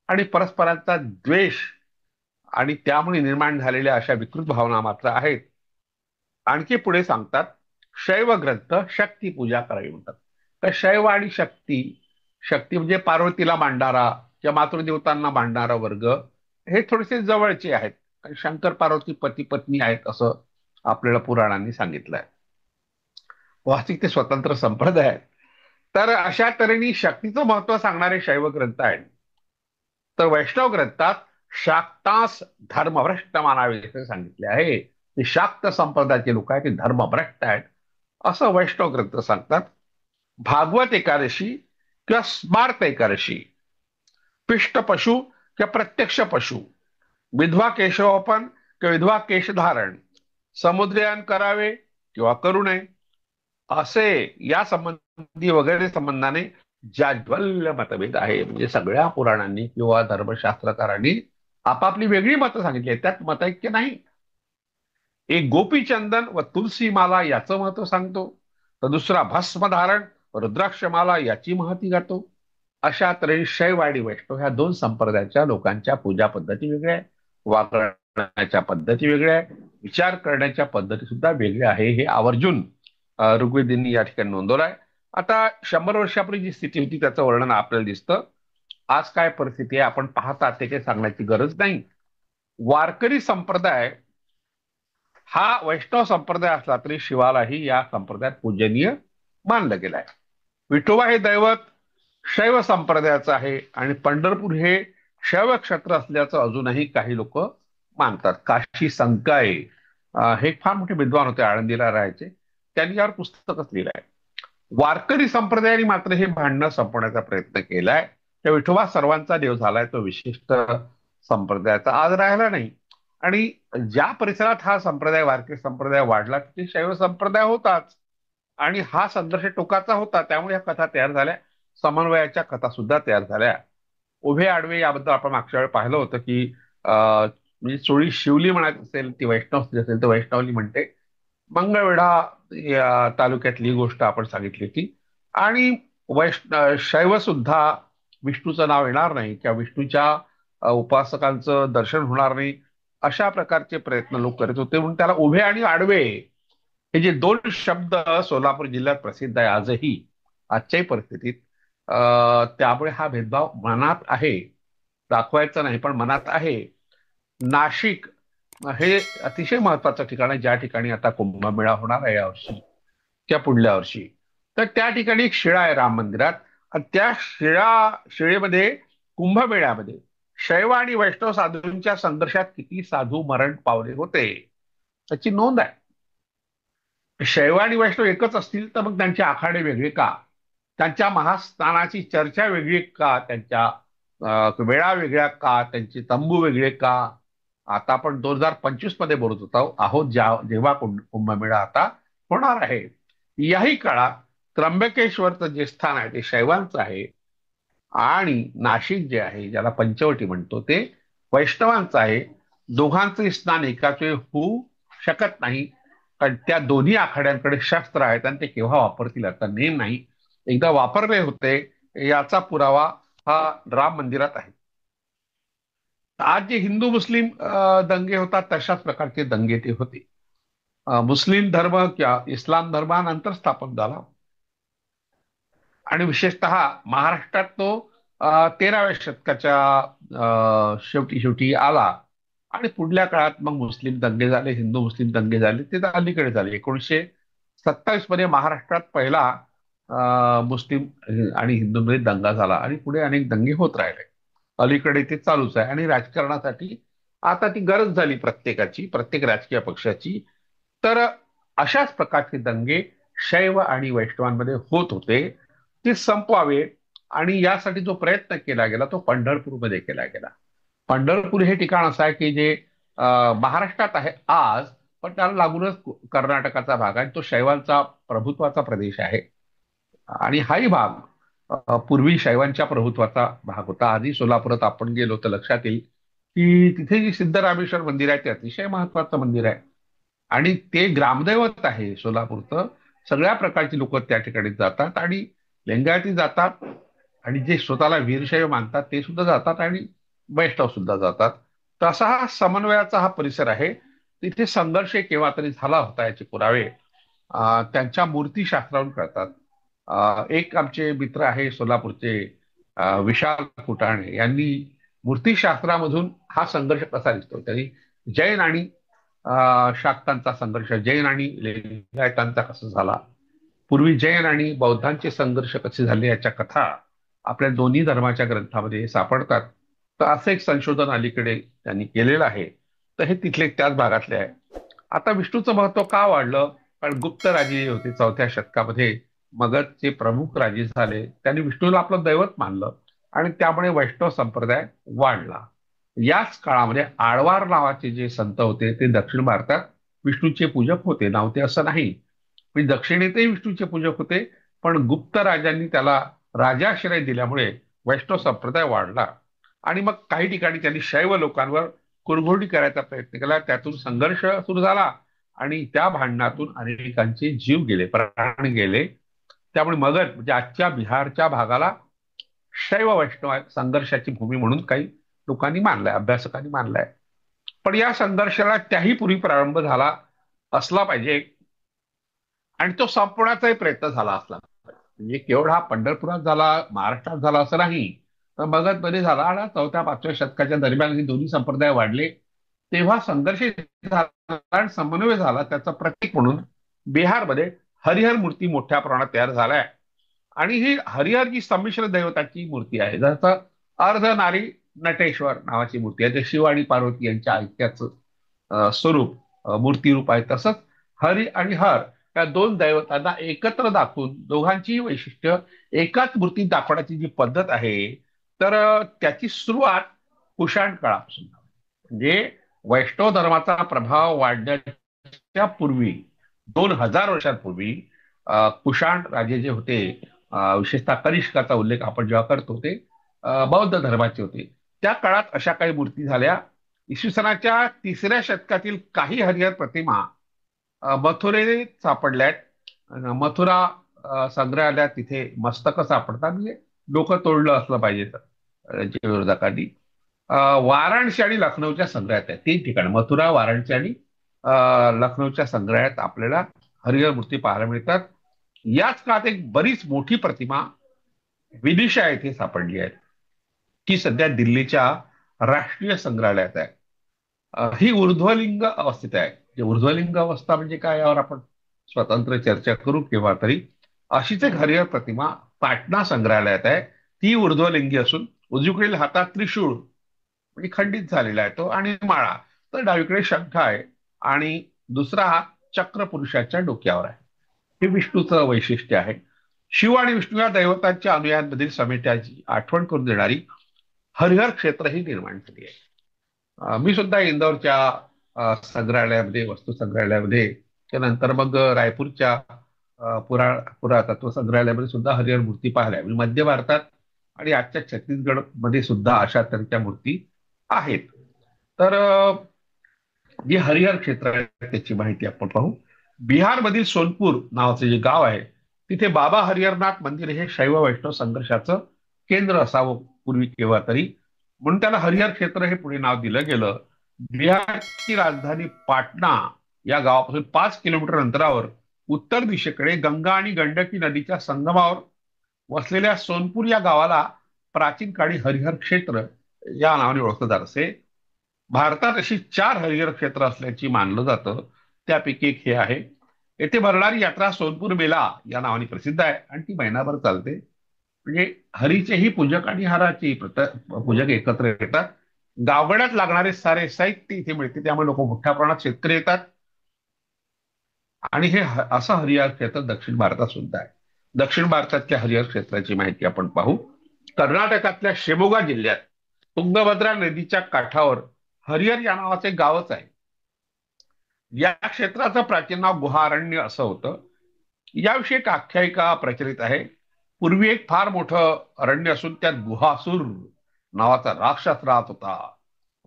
आणि परस्परांचा द्वेष आणि त्यामुळे निर्माण झालेल्या अशा विकृत भावना मात्र आहेत. आणखी पुढे सांगतात, शैव ग्रंथ शक्ती पूजा करावी म्हणतात. तर शैव आणि शक्ती, शक्ती म्हणजे पार्वतीला मांडणारा किंवा मातृदेवतांना मांडणारा वर्ग हे थोडेसे जवळचे आहेत. शंकर पार्वती पती पत्नी आहेत असं आपल्याला पुराणांनी सांगितलंय. वास्तविक ते स्वतंत्र संप्रदाय आहेत. तर अशा तऱ्हेने शक्तीचं महत्व सांगणारे शैव ग्रंथ आहेत. तर वैष्णव ग्रंथात शाक्तास धर्मभ्रष्ट मानावे असे सांगितले आहे. ते शाक्त संप्रदायाचे लोक आहेत ते धर्मभ्रष्ट आहेत असं वैष्णव ग्रंथ सांगतात. भागवत एकादशी किंवा स्मार्त एकादशी, पिष्ट पशु किंवा प्रत्यक्ष पशु, विधवा केशवपन किंवा विधवा केशधारण, समुद्रयान करावे किंवा करू नये असे या संबंधी वगैरे संबंधाने जाज्वल्य मतभेद आहे. म्हणजे सगळ्या पुराणांनी किंवा धर्मशास्त्रकारांनी आपापली वेगळी मतं सांगितली आहेत. त्यात मतैक्य नाही. एक गोपीचंदन व तुलसी माला याचं महत्व सांगतो, तर दुसरा भस्मधारण रुद्राक्षमाला याची महती गातो. अशा तऱ्हेने शैव आणि वैष्णव ह्या दोन संप्रदायाच्या लोकांच्या पूजा पद्धती वेगळ्या आहे, वागण्याच्या पद्धती वेगळ्या आहे, विचार करण्याच्या पद्धती सुद्धा वेगळ्या आहे. हे आवर्जून ऋग्वेदींनी या ठिकाणी नोंदवलं आहे. आता 100 वर्षापूर्वी जी स्थिती होती त्याचं वर्णन आपल्याला दिसतं. आज काय परिस्थिती आहे आपण पाहता ते काही सांगण्याची गरज नाही. वारकरी संप्रदाय हा वैष्णव संप्रदाय असला तरी शिवालाही या संप्रदायात पूजनीय मानलं गेलं आहे. विठोबा हे दैवत शैव संप्रदायाचं आहे आणि पंढरपूर हे शैव क्षेत्र असल्याचं अजूनही काही लोक मानतात. काशी संकाय हे फार मोठे विद्वान होते, आळंदीला राहायचे, त्यांनी यावर पुस्तकच लिहिलं आहे. वारकरी संप्रदायाने मात्र हे भांडणं संपवण्याचा प्रयत्न केलाय. त्या विठोबा सर्वांचा देव झालाय, तो विशिष्ट संप्रदायाचा आज राहिला नाही. आणि ज्या परिसरात हा संप्रदाय वारकरी संप्रदाय वाढला तिथे शैव संप्रदाय होताच आणि हा संघर्ष टोकाचा होता. त्यामुळे या कथा तयार झाल्या, समन्वयाच्या कथा सुद्धा तयार झाल्या. उभे आडवे याबद्दल आपण मागच्या वेळी पाहिलं होतं की म्हणजे चोळी शिवली म्हणायचं असेल ती वैष्णव स्त्री असेल तर वैष्णवली म्हणते. मंगळवेढा या तालुक्यातली गोष्ट आपण सांगितली होती. आणि शैव सुद्धा विष्णूचं नाव येणार नाही किंवा विष्णूच्या उपासकांचं दर्शन होणार नाही, अशा प्रकारचे प्रयत्न लोक करत होते. म्हणून त्याला उभे आणि आडवे हे जे दोन शब्द सोलापूर जिल्ह्यात प्रसिद्ध आहे आजही, आजच्याही परिस्थितीत. त्यामुळे हा भेदभाव मनात आहे, दाखवायचा नाही पण मनात आहे. नाशिक हे अतिशय महत्वाचं ठिकाण आहे, ज्या ठिकाणी आता कुंभमेळा होणार आहे यावर्षी त्या पुढल्या वर्षी. तर त्या ठिकाणी एक शिळा आहे राम मंदिरात, आणि त्या शिळेमध्ये कुंभमेळ्यामध्ये शैव आणि वैष्णव साधूंच्या संघर्षात किती साधू मरण पावले होते त्याची नोंद आहे. शैव आणि वैष्णव एकच असतील तर मग त्यांचे आखाडे वेगळे का, त्यांच्या महास्नानाची चर्चा वेगळी का, त्यांच्या वेळा वेगळ्या का, त्यांचे तंबू वेगळे का. आता आपण 2025 मध्ये बोलत होतो आहोत, जेव्हा कुंभमेळा आता होणार आहे. याही काळात त्र्यंबकेश्वरचं जे स्थान आहे ते शैवांचं आहे, आणि नाशिक जे आहे ज्याला पंचवटी म्हणतो ते वैष्णवांचं आहे. दोघांचे स्नान एकाच वेळी होऊ शकत नाही, कारण त्या दोन्ही आखाड्यांकडे शस्त्र आहेत आणि ते केव्हा वापरतील आता नेम नाही. एकदा वापरले होते याचा पुरावा हा राम मंदिरात आहे. आज जे हिंदू मुस्लिम दंगे होतात तशाच प्रकारचे दंगे ते होते. मुस्लिम धर्म किंवा इस्लाम धर्मानंतर स्थापन झाला, आणि विशेषतः महाराष्ट्रात तो 13व्या शतकाच्या शेवटी शेवटी आला. आणि पुढल्या काळात मग मुस्लिम दंगे झाले, हिंदू मुस्लिम दंगे झाले, ते तर अलीकडे झाले. 1927 मध्ये महाराष्ट्रात पहिला मुस्लिम आणि हिंदूंमध्ये दंगा झाला, आणि पुढे अनेक दंगे होत राहिले. अलीकडे ते चालूच आहे, आणि राजकारणासाठी आता ती गरज झाली प्रत्येकाची, प्रत्येक राजकीय पक्षाची. तर अशाच प्रकारचे दंगे शैव आणि वैष्णवांमध्ये होत होते, ते संपवावे. आणि यासाठी जो प्रयत्न केला गेला तो पंढरपूरमध्ये केला गेला. पंढरपूर हे ठिकाण असं आहे की जे महाराष्ट्रात आहे आज, पण त्याला लागूनच कर्नाटकाचा भाग आहे, तो शैवांचा प्रभुत्वाचा प्रदेश आहे. आणि हाही भाग पूर्वी शैवांच्या प्रभुत्वाचा भाग होता. आधी सोलापुरात आपण गेलो तर लक्षात येईल की तिथे जे सिद्धरामेश्वर मंदिर आहे ते अतिशय महत्वाचं मंदिर आहे, आणि ते ग्रामदैवत आहे सोलापूरचं. सगळ्या प्रकारची लोक त्या ठिकाणी जातात, आणि लिंगायती जातात, आणि जे स्वतःला वीरशैव मानतात ते सुद्धा जातात, आणि वैष्णव सुद्धा जातात. तर असा हा समन्वयाचा हा परिसर आहे. तिथे संघर्ष केव्हा तरी झाला होता याचे पुरावे त्यांच्या मूर्तीशास्त्रावरून कळतात. एक आमचे मित्र आहे सोलापूरचे, विशाल फुटाणे, यांनी मूर्तीशास्त्रामधून हा संघर्ष कसा दिसतो तरी जैन आणि शाक्तांचा संघर्ष, जैन आणि लिंगायतांचा कसा झाला, पूर्वी जैन आणि बौद्धांचे संघर्ष कसे झाले याच्या कथा आपल्या दोन्ही धर्माच्या ग्रंथामध्ये सापडतात. तर असं एक संशोधन अलीकडे त्यांनी केलेलं आहे. तर हे तिथले त्याच भागातले आहे. आता विष्णूचं महत्व का वाढलं? कारण गुप्त राजे जे होते 4थ्या शतकामध्ये, मगधचे प्रमुख राजे झाले, त्यांनी विष्णूला आपलं दैवत मानलं, आणि त्यामुळे वैष्णव संप्रदाय वाढला. याच काळामध्ये आळवार नावाचे जे संत होते ते दक्षिण भारतात विष्णूचे पूजक होते, नव्हते असं नाही. म्हणजे दक्षिणेतही विष्णूचे पूजक होते, पण गुप्त राजांनी त्याला राजाश्रय दिल्यामुळे वैष्णव संप्रदाय वाढला. आणि मग काही ठिकाणी त्यांनी शैव लोकांवर कुरघोडी करायचा प्रयत्न केला, त्यातून संघर्ष सुरू झाला, आणि त्या भांडणातून अनेकांचे जीव गेले, प्राण गेले. त्यामुळे मगध म्हणजे आजच्या बिहारच्या भागाला शैव वैष्णव संघर्षाची भूमी म्हणून काही लोकांनी मानलाय, अभ्यासकांनी मानलाय. पण या संघर्षाला त्याही पूर्वी प्रारंभ झाला असला पाहिजे, आणि तो संपवण्याचाही प्रयत्न झाला असला पाहिजे. म्हणजे केवळ हा पंढरपुरात झाला, महाराष्ट्रात झाला असं नाही, तर मगधमध्ये झाला. आणि 4थ्या-5व्या शतकाच्या दरम्यान हे दोन्ही संप्रदाय वाढले, तेव्हा संघर्ष झाला आणि समन्वय झाला. त्याचं प्रतीक म्हणून बिहारमध्ये हरिहर मूर्ती मोठ्या प्रमाणात तयार झाल्या. आणि ही हरिहर जी संमिश्र दैवताची मूर्ती आहे, जसं अर्धनारी नटेश्वर नावाची मूर्ती आहे, जे शिव आणि पार्वती यांच्या ऐक्याचं स्वरूप मूर्ती रूप आहे, तसंच हरी आणि हर या दोन दैवतांना एकत्र दाखवून दोघांची वैशिष्ट्य एकाच मूर्तीत दाखवण्याची जी पद्धत आहे, तर त्याची सुरुवात कुशाण काळापासून झाली. म्हणजे वैष्णव धर्माचा प्रभाव वाढण्याच्या पूर्वी, 2000 वर्षांपूर्वी, कुशाण राजे जे होते, विशेषतः कनिष्काचा उल्लेख आपण जेव्हा करतो ते बौद्ध धर्माचे होते. त्या काळात अशा काही मूर्ती झाल्या. इसवी सनाच्या 3ऱ्या शतकातील काही हरिहर प्रतिमा मथुरेत सापडल्यात. मथुरा संग्रहालयात तिथे मस्तकं सापडतात. म्हणजे डोकं तोडलं असलं पाहिजे त्यांच्या विरोधकांनी. वाराणसी आणि लखनौच्या संग्रहात आहे, 3 ठिकाण, मथुरा, वाराणसी आणि लखनौच्या संग्रहात आपल्याला हरिहर मूर्ती पाहायला मिळतात. याच काळात एक बरीच मोठी प्रतिमा विदिशा येथे सापडली आहे. ती सध्या दिल्लीच्या राष्ट्रीय संग्रहालयात आहे. ही ऊर्ध्वलिंग अवस्थेत आहे. ऊर्ध्वलिंग अवस्था म्हणजे काय, यावर आपण स्वतंत्र चर्चा करू केव्हा तरी. अशीच एक हरिहर प्रतिमा पाटणा संग्रहालयात आहे. ती ऊर्ध्वलिंगी असून उजवीकडील हातात त्रिशूळ म्हणजे खंडित झालेला आहे तो, आणि माळा. तर डावीकडे शंख आहे आणि दुसरा हात चक्र पुरुषाच्या डोक्यावर आहे. हे विष्णूचं वैशिष्ट्य आहे. शिव आणि विष्णू या दैवतांच्या अनुयायांमधील समेट्याची आठवण करून देणारी हरिहर क्षेत्र ही निर्माण झाली आहे. मी सुद्धा इंदौरच्या संग्रहालयामध्ये, वस्तू संग्रहालयामध्ये, त्यानंतर मग रायपूरच्या पुरातत्व संग्रहालयामध्ये सुद्धा हरिहर मूर्ती पाहिल्या. म्हणजे मध्य भारतात आणि आजच्या छत्तीसगड मध्ये सुद्धा अशा तऱ्हेच्या मूर्ती आहेत. तर जे हरिहर क्षेत्र आहे त्याची माहिती आपण पाहू. बिहारमधील सोनपूर नावाचं जे गाव आहे, तिथे बाबा हरिहरनाथ मंदिर हे शैव वैष्णव संघर्षाचं केंद्र असावं पूर्वी केव्हा तरी, म्हणून त्याला हरिहर क्षेत्र हे पुढे नाव दिलं गेलं. बिहारची राजधानी पाटणा या गावापासून 5 किलोमीटर अंतरावर उत्तर दिशेकडे गंगा आणि गंडकी नदीच्या संगमावर वसलेल्या सोनपूर या गावाला प्राचीन काळी हरिहर क्षेत्र या नावाने ओळखलं जात असे. भारतात अशी 4 हरिहर क्षेत्र असल्याची मानलं जातं. त्यापैकी एक हे आहे. येथे भरणारी यात्रा सोनपूर मेला या नावाने प्रसिद्ध आहे आणि ती महिनाभर चालते. म्हणजे हरीचेही पूजक आणि हराचेही पूजक एकत्र येतात. गावगड्यात लागणारे सारे साहित्य इथे मिळते, त्यामुळे लोक मोठ्या प्रमाणात शेतकरी येतात. आणि हे असं हरिहर क्षेत्र दक्षिण भारतात सुद्धा आहे. दक्षिण भारतातल्या हरिहर क्षेत्राची माहिती आपण पाहू. कर्नाटकातल्या शिमोगा जिल्ह्यात तुंगभद्रा नदीच्या काठावर हरिहर या नावाचे गावच आहे. या क्षेत्राचं प्राचीन नाव गुहारण्य असं होतं. याविषयी एक आख्यायिका प्रचलित आहे. पूर्वी एक फार मोठं अरण्य असून त्यात गुहासूर नावाचा राक्षस राहत होता.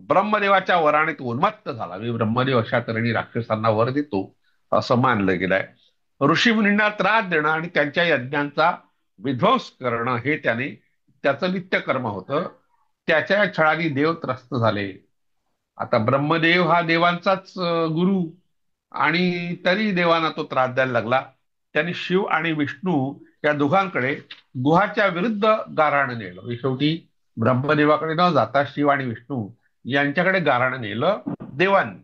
ब्रह्मदेवाच्या वराने तो उन्मत्त झाला. मी ब्रह्मदेव अशा तऱ्हेने राक्षसांना वर देतो असं मानलं गेलंय. ऋषीमुनींना त्रास देणं आणि त्यांच्या यज्ञांचा विध्वंस करणं हे त्याचं नित्य कर्म होतं. त्याच्या छळाने देव त्रस्त झाले. आता ब्रह्मदेव हा देवांचाच गुरु, आणि तरी देवांना तो त्रास द्यायला लागला. त्यांनी शिव आणि विष्णू या दोघांकडे गुहाच्या विरुद्ध गाऱ्हाण नेलं. शेवटी ब्रह्मदेवाकडे न जाता शिव आणि विष्णू यांच्याकडे गाऱ्हाण नेलं देवांनी.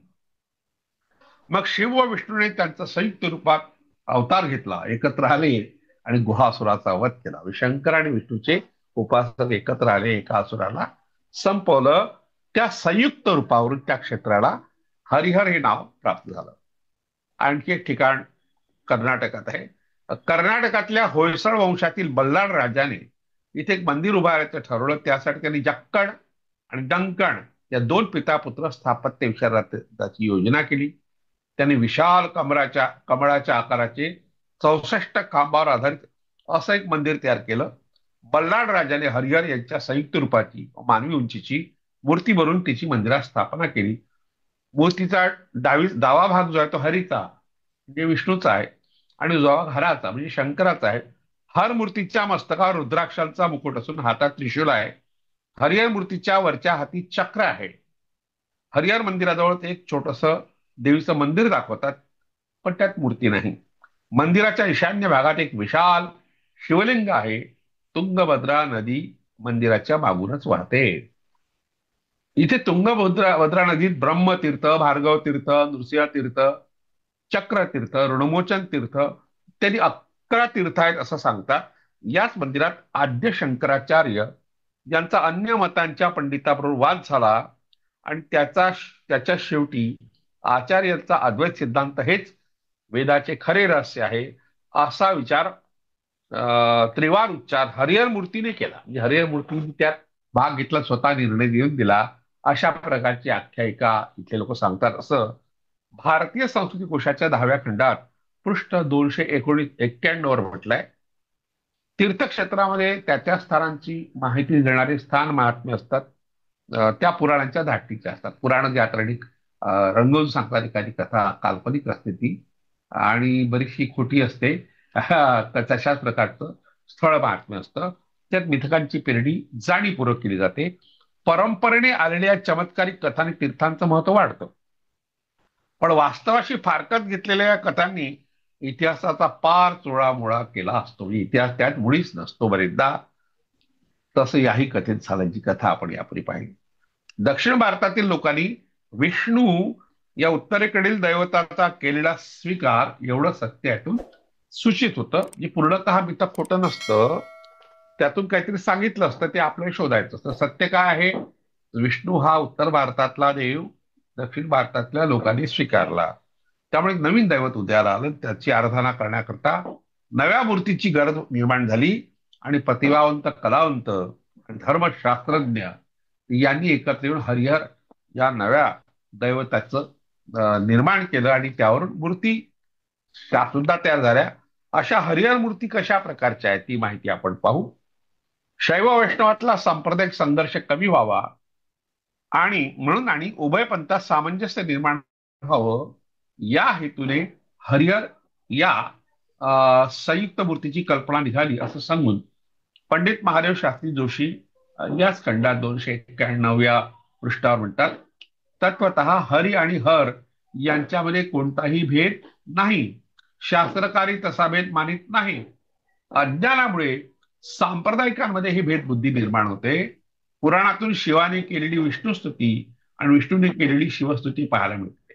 मग शिव व विष्णूने त्यांचा संयुक्त रूपात अवतार घेतला, एकत्र आले आणि गुहासुराचा वध केला. शंकर आणि विष्णूचे उपासक एकत्र आले, एका असुराला संपवलं. त्या संयुक्त रूपावरून त्या क्षेत्राला हरिहर हे नाव प्राप्त झालं. आणखी एक ठिकाण कर्नाटकात आहे. कर्नाटकातल्या होयसळ वंशातील बल्लाळ राजाने इथे एक मंदिर उभारायचं ठरवलं. त्यासाठी त्यांनी जक्कड आणि डंकण या 2 पितापुत्र स्थापत्य विशारदाची योजना केली. त्यांनी विशाल कमळाच्या आकाराचे 64 खांबावर आधारित असं एक मंदिर तयार केलं. बल्लाळ राजाने हरिहर यांच्या संयुक्त रूपाची मानवी उंचीची मूर्ती बनवून तिची मंदिरात स्थापना केली. मूर्तीचा डावा भाग जो आहे तो हरीचा म्हणजे विष्णूचा आहे, आणि जो भाग हराचा म्हणजे शंकराचा आहे. हर मूर्तीच्या मस्तकावर रुद्राक्षांचा मुकुट असून हातात त्रिशूल आहे. हरिहर मूर्तीच्या वरच्या हाती चक्र आहे. हरिहर मंदिराजवळ ते एक छोटस देवीचं मंदिर दाखवतात, पण त्यात मूर्ती नाही. मंदिराच्या ईशान्य भागात एक विशाल शिवलिंग आहे. तुंगभद्रा नदी मंदिराच्या मागूनच वाहते. इथे तुंगभद्रा नदीत ब्रह्मतीर्थ, भार्गव तीर्थ, नृसिंह तीर्थ, चक्र तीर्थ, ऋणमोचन तीर्थ इत्यादी 11 तीर्थ आहेत असं सांगतात. याच मंदिरात आद्य शंकराचार्य यांचा अन्य मतांच्या पंडिताबरोबर वाद झाला आणि त्याच्या शेवटी आचार्यांचा अद्वैत सिद्धांत हेच वेदाचे खरे रहस्य आहे असा विचार, त्रिवार उच्चार हरिहर मूर्तीने केला. म्हणजे हरिहर मूर्तीने त्यात भाग घेतला, स्वतः निर्णय देऊन दिला, अशा प्रकारची आख्यायिका इथले लोक सांगतात. असं भारतीय संस्कृती कोशाच्या 10व्या खंडात पृष्ठ 291 वर म्हटलंय. तीर्थक्षेत्रामध्ये त्या स्थानांची माहिती देणारे स्थान महात्म्य असतात. त्या पुराणांच्या धाटणीच्या असतात. पुराण जे आतरणिक रंगवून सांगतात एखादी कथा, काल्पनिक असते ती आणि बरीचशी खोटी असते. तशाच प्रकारचं स्थळ महात्म्य असतं. त्यात मिथकांची पेरणी जाणीवपूर्वक केली जाते. परंपरेने आलेल्या चमत्कारिक कथा आणि तीर्थांचं महत्व वाढतं. पण वास्तवाशी फारकत घेतलेल्या या कथांनी इतिहासाचा पार चोळामोळा केला असतो. म्हणजे इतिहास त्यात मुळीच नसतो बरेचदा. तसं याही कथेत झालं, जी कथा आपण यापूर्वी पाहिली. दक्षिण भारतातील लोकांनी विष्णू या उत्तरेकडील दैवताचा केलेला स्वीकार एवढं सत्य यातून सूचित होतं. जे पूर्णतः मिथक खोटं नसतं, त्यातून काहीतरी सांगितलं असतं, ते आपल्याला शोधायचं असतं. सत्य काय आहे? विष्णू हा उत्तर भारतातला देव दक्षिण भारतातल्या लोकांनी स्वीकारला. त्यामुळे एक नवीन दैवत उदयाला आलं. त्याची आराधना करण्याकरता नव्या मूर्तीची गरज निर्माण झाली आणि प्रतिभावंत कलावंत आणि धर्मशास्त्रज्ञ यांनी एकत्र येऊन हरिहर या नव्या दैवताचं निर्माण केलं आणि त्यावरून मूर्ती त्या सुद्धा तयार झाल्या. अशा हरिहर मूर्ती कशा प्रकारच्या आहेत ती माहिती आपण पाहू. शैव वैष्णवातला सांप्रदायिक संघर्ष कमी व्हावा आणि उभय पंथात सामंजस्य निर्माण व्हावं या हेतूने हरिहर या संयुक्त मूर्तीची कल्पना निघाली असं सांगून पंडित महादेव शास्त्री जोशी याच खंडात 291 पृष्ठावर म्हणतात, तत्वतः हरी आणि हर यांच्यामध्ये कोणताही भेद नाही. शास्त्रकारी तसा भेद मानित नाही. अज्ञानामुळे सांप्रदायिकांमध्ये ही भेदबुद्धी निर्माण होते. पुराणातून शिवाने केलेली विष्णुस्तुती आणि विष्णूने केलेली शिवस्तुती पाहायला मिळते.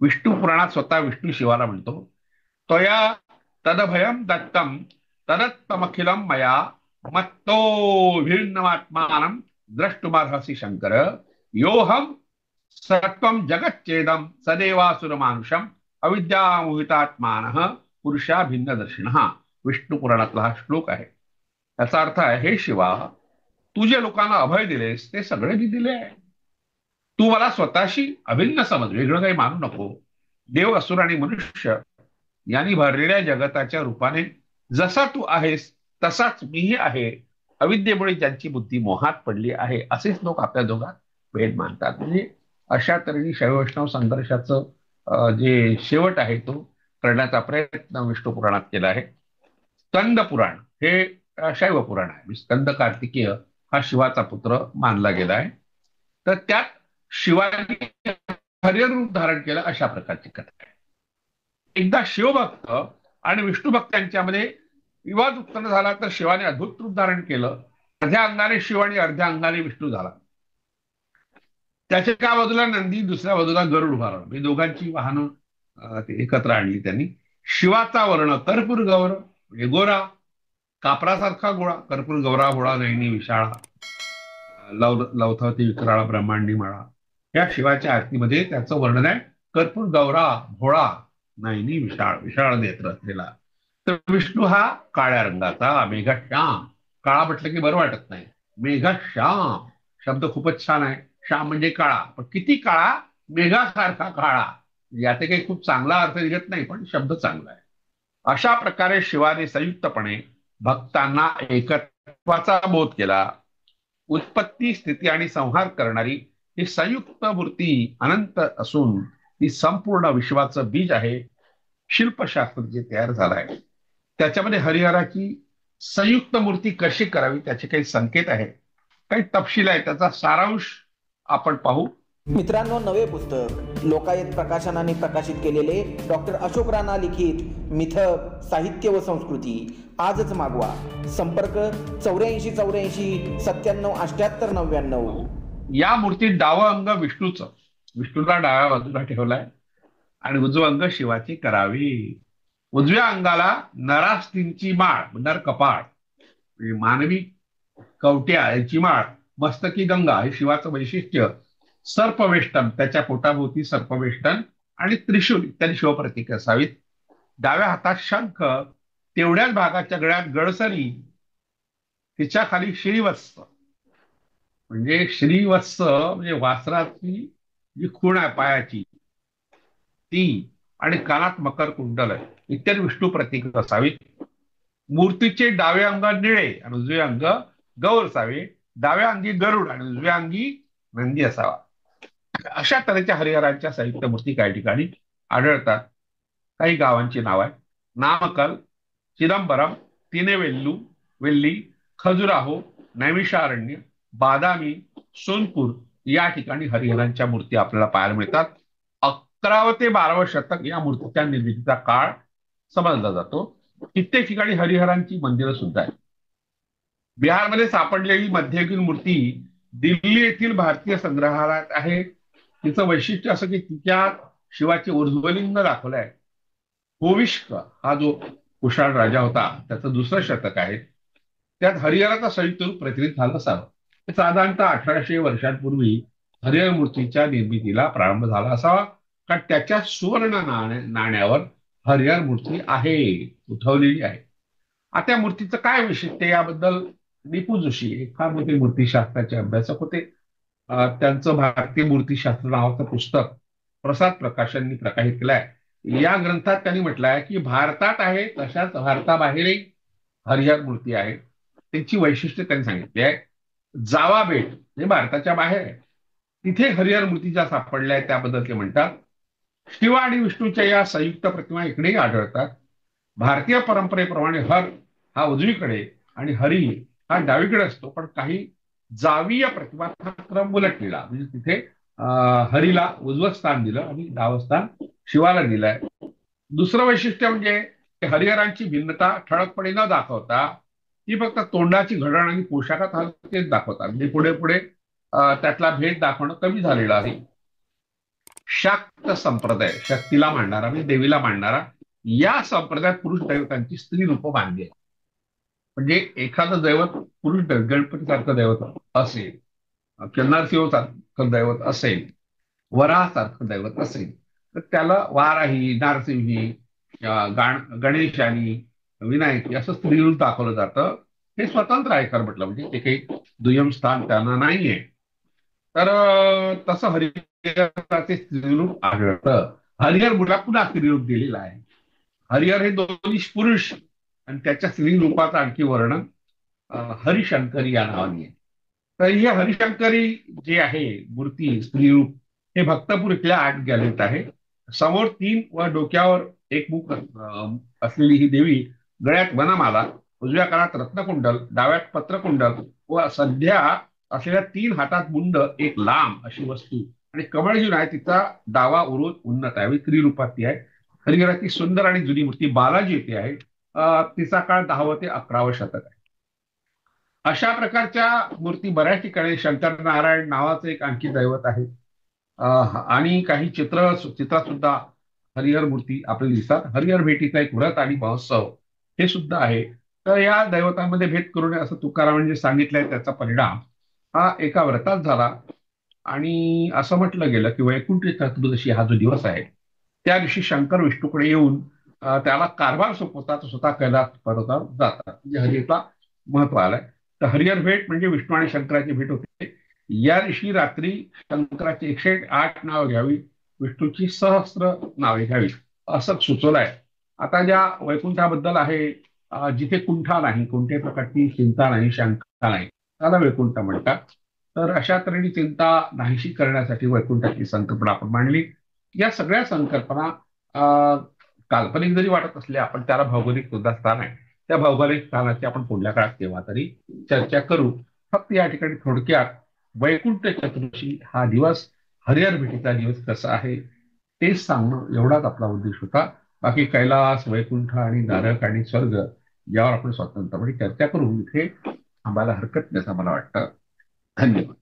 विष्णू पुराणात स्वतः विष्णू शिवाला म्हणतो, त्वया तदभयम दत्तम तदत्तमखिलम मया मत्तो भिन्नमात्मानं द्रष्टुमर्हसि शंकर योहम सत्वम जगच्चेदम सदेवासुर मानुषम अविद्यामोहितात्मानः पुरुषा भिन्न दर्शिनः. विष्णू पुराणातला हा श्लोक आहे. याचा अर्थ आहे, हे शिवा, तू जे लोकांना अभय दिलेस ते सगळे मी दिले आहे. तू मला स्वतःशी अभिन्न समज, वेगळं काही मानू नको. देव, असुर आणि मनुष्य यांनी भरलेल्या जगताच्या रूपाने जसा तू आहेस तसाच मीही आहे. अविद्येमुळे ज्यांची बुद्धी मोहात पडली आहे असेच लोक आपल्या दोघात भेद मानतात. म्हणजे अशा तऱ्हेने शैव वैष्णव संघर्षाचं जे शेवट आहे तो करण्याचा प्रयत्न विष्णू पुराणात केला आहे. स्कंद पुराण हे शैव पुराण आहे. स्कंद कार्तिकेय हा शिवाचा पुत्र मानला गेला आहे. तर त्यात शिवाने हरिहर रूप धारण केलं अशा प्रकारची कथा आहे. एकदा शिवभक्त आणि विष्णुभक्त यांच्यामध्ये विवाद उत्पन्न झाला तर शिवाने अद्भुत रूप धारण केलं. अर्ध्या अंगाने शिव आणि अर्ध्या अंगाने विष्णू झाला. त्याच्या एका बाजूला नंदी, दुसऱ्या बाजूला गरुड उभा राहिला. म्हणजे दोघांची वाहनं एकत्र आणली त्यांनी. शिवाचा वर्ण कर्पूर गौर म्हणजे गोरा, कापरासारखा गोळा, कर्पूर गौरा भोळा नयनी विशाळा, लवथवती विक्राळा ब्रह्मांडी माळा. या शिवाच्या आरतीमध्ये त्याचं वर्णन आहे, कर्पूर गौरा भोळा नयनी विशाळ, विशाळ नेत्र असलेला. तर विष्णू हा काळ्या रंगाचा, मेघश्याम. काळा म्हटलं की बरं वाटत नाही. मेघश्याम शब्द खूपच छान आहे. श्याम म्हणजे काळा, पण किती काळा? मेघासारखा काळा. याचे काही खूप चांगला अर्थ निघत नाही, पण शब्द चांगला आहे. अशा प्रकारे शिवाने संयुक्तपणे भक्तांना एकत्वाचा बोध केला. उत्पत्ती, स्थिती आणि संहार करणारी ही संयुक्त मूर्ती अनंत असून ती संपूर्ण विश्वाचं बीज आहे. शिल्पशास्त्र जे तयार झालं आहे त्याच्यामध्ये हरिहराची संयुक्त मूर्ती कशी करावी त्याचे काही संकेत आहेत, काही तपशील आहे. त्याचा सारांश आपण पाहू. मित्रांनो, नवे पुस्तक लोकायत प्रकाशनाने प्रकाशित केलेले डॉक्टर अशोक राणा लिखित मिथक, साहित्य व संस्कृती आजच मागवा. संपर्क 8484 977899. या मूर्तीत डावं अंग विष्णूचं, विष्णूला डाव्या बाजूला ठेवलाय आणि उजवं अंग शिवाची करावी. उजव्या अंगाला नरास्थींची माळ, नर कपाळ म्हणजे मानवी कवट्या यांची माळ, मस्तकी गंगा हे शिवाचं वैशिष्ट्य, सर्पवेष्टन त्याच्या पोटाभोवती सर्पवेष्टन आणि त्रिशूल इत्यादी शिवप्रतीक असावीत. डाव्या हातात शंख, तेवढ्याच भागाच्या गळ्यात गळसरी, तिच्या खाली श्रीवत्स म्हणजे श्रीवत्स म्हणजे वासराची जी खूण आहे पायाची ती, आणि कानात मकर कुंडल आहे इत्यादी विष्णू प्रतीक असावीत. मूर्तीचे डावे अंग निळे आणि उजवे अंग गौर असावे. डाव्या अंगी गरुड आणि उजव्या अंगी नंदी असावा. अशा तऱ्हेच्या हरिहरांच्या साहित्य मूर्ती काही ठिकाणी आढळतात. काही गावांची नाव आहेत: नामकल, चिदंबरम, तिनेवेल्लू, वेल्ली, खजुराहो, नैमिषारण्य, बादामी, सोनपूर या ठिकाणी हरिहरांच्या मूर्ती आपल्याला पाहायला मिळतात. 11वे ते 12वे शतक या मूर्तीच्या निर्मितीचा काळ समजला जातो. कित्येक ठिकाणी हरिहरांची मंदिरं सुद्धा आहेत. बिहारमध्ये सापडलेली मध्ययुगीन मूर्ती दिल्ली येथील भारतीय संग्रहालयात आहे. तिचं वैशिष्ट्य असं की तिच्यात शिवाचे ऊर्ध्वलिंग दाखवलंय. होविष्क हा जो कुशाण राजा होता त्याचं दुसरं शतक आहे. त्यात हरिहराचा संयुक्त रूप प्रचलित झालं असावं. साधारणतः 1800 वर्षांपूर्वी हरिहर मूर्तीच्या निर्मितीला प्रारंभ झाला असावा, कारण त्याच्या सुवर्ण नाण्यावर हरिहर मूर्ती आहे, उठवलेली आहे. आता त्या मूर्तीचं काय वैशिष्ट्य याबद्दल दीपू जोशी हे फार मोठे मूर्तीशास्त्राचे अभ्यासक होते. त्यांचं भारतीय मूर्तीशास्त्र नावाचं पुस्तक प्रसाद प्रकाशननी प्रकाशित केलंय. या ग्रंथात त्यांनी म्हटलंय की भारतात आहे तशाच भारताबाहेरही हरिहर मूर्ती आहे. त्यांची वैशिष्ट्य त्यांनी सांगितली आहे. जावा बेट हे भारताच्या बाहेर आहे, तिथे हरिहर मूर्ती ज्या सापडल्या आहेत त्याबद्दल ते म्हणतात. शिव आणि विष्णूच्या या संयुक्त प्रतिमा इकडेही आढळतात. भारतीय परंपरेप्रमाणे हर हा उजवीकडे आणि हरी हा डावीकडे असतो, पण काही जावीय प्रतिमा क्रम उलटलेला, म्हणजे तिथे हरीला उजवं स्थान दिलं आणि डावं स्थान शिवाला दिलंय. दुसरं वैशिष्ट्य म्हणजे हरिहरांची भिन्नता ठळकपणे न दाखवता ती फक्त तोंडाची घडण आणि पोशाखात हलकेच दाखवतात. म्हणजे पुढे पुढे त्यातला भेद दाखवणं कमी झालेलं आहे. शाक्त संप्रदाय, शक्तीला मांडणारा म्हणजे देवीला मांडणारा, या संप्रदायात पुरुष दैवतांची स्त्री रूप बांधली आहे. म्हणजे एखादं दैवत पुरुष दैवत, गणपती सारखं दैवत असेल किंवा नरसिंह सारखं दैवत असेल, वरासारखं दैवत असेल, तर त्याला वाराही, नारसिंही, गणेशानी, विनायकी असं स्त्रीरूप दाखवलं जातं. हे स्वतंत्र आहे खरं म्हटलं, म्हणजे ते काही दुय्यम स्थान त्यांना नाहीये. तर तसं हरिहराचे स्त्रीरूप आढळतं. हरिहर मुला पुन्हा स्त्रीरूप दिलेलं आहे. हरिहर हे दोन्ही पुरुष आणि त्याच्या स्त्री रूपाचं आणखी वर्णन हरिशंकरी या नावाने आहे. तर ही हरिशंकरी जे आहे मूर्ती स्त्रीरूप हे भक्तपूर इथल्या आर्ट गॅलरीत आहे. समोर 3 व डोक्यावर एक मुख असलेली ही देवी, गळ्यात वनमाला, उजव्या कानात रत्नकुंडल, डाव्यात पत्रकुंडल व सध्या असलेल्या 3 हातात मुंड, एक लांब अशी वस्तू आणि कमळ घेऊन आहे. तिचा डावा उरोज उन्नत आहे, स्त्रीरूपात ती आहे. हरिहराची सुंदर आणि जुनी मूर्ती बालाजी येथे आहे. तिचा काळ 10वे ते 11वे शतक आहे. अशा प्रकारच्या मूर्ती बऱ्याच ठिकाणी शंकर नारायण नावाचं एक आणखी दैवत आहे. आणि काही चित्रात सुद्धा हरिहर मूर्ती आपल्याला दिसतात. हरिहर भेटीचा एक व्रत आणि महोत्सव हे सुद्धा आहे. तर या दैवतांमध्ये भेद करू नये असं तुकारामांनी जे सांगितलंय त्याचा परिणाम हा एका व्रतात झाला. आणि असं म्हटलं गेलं की वैकुंठ चतुर्दशी हा जो दिवस आहे त्या दिवशी शंकर विष्णूकडे येऊन त्याला कारभार सोपवतात, स्वतः कैलास पर्वतावर जातात. म्हणजे हरिहरला महत्व आलंय. तर हरिहर भेट म्हणजे विष्णू आणि शंकराची भेट होते. या दिवशी रात्री शंकराची 108 नावं घ्यावी, विष्णूची सहस्र नावे घ्यावी असं सुचवलं आहे. आता ज्या वैकुंठाबद्दल आहे, जिथे कुंठा नाही, कोणत्याही प्रकारची चिंता नाही, शंका नाही, त्याला वैकुंठ म्हणतात. तर अशा तऱ्हेने चिंता नाहीशी करण्यासाठी वैकुंठाची संकल्पना आपण मांडली. या सगळ्या संकल्पना काल्पनिक जरी वाटत असल्या, आपण त्याला भौगोलिक सुद्धा स्थान आहे. त्या भौगोलिक स्थानाची आपण पुढल्या काळात केव्हा तरी चर्चा करू. फक्त या ठिकाणी थोडक्यात वैकुंठ चतुर्दशी हा दिवस, हरिहर भेटीचा दिवस कसा आहे तेच सांगणं एवढाच आपला उद्देश होता. बाकी कैलास, वैकुंठ आणि नरक आणि स्वर्ग यावर आपण स्वतंत्रपणे चर्चा करू. इथे थांबायला हरकत नाही असं मला वाटतं. धन्यवाद.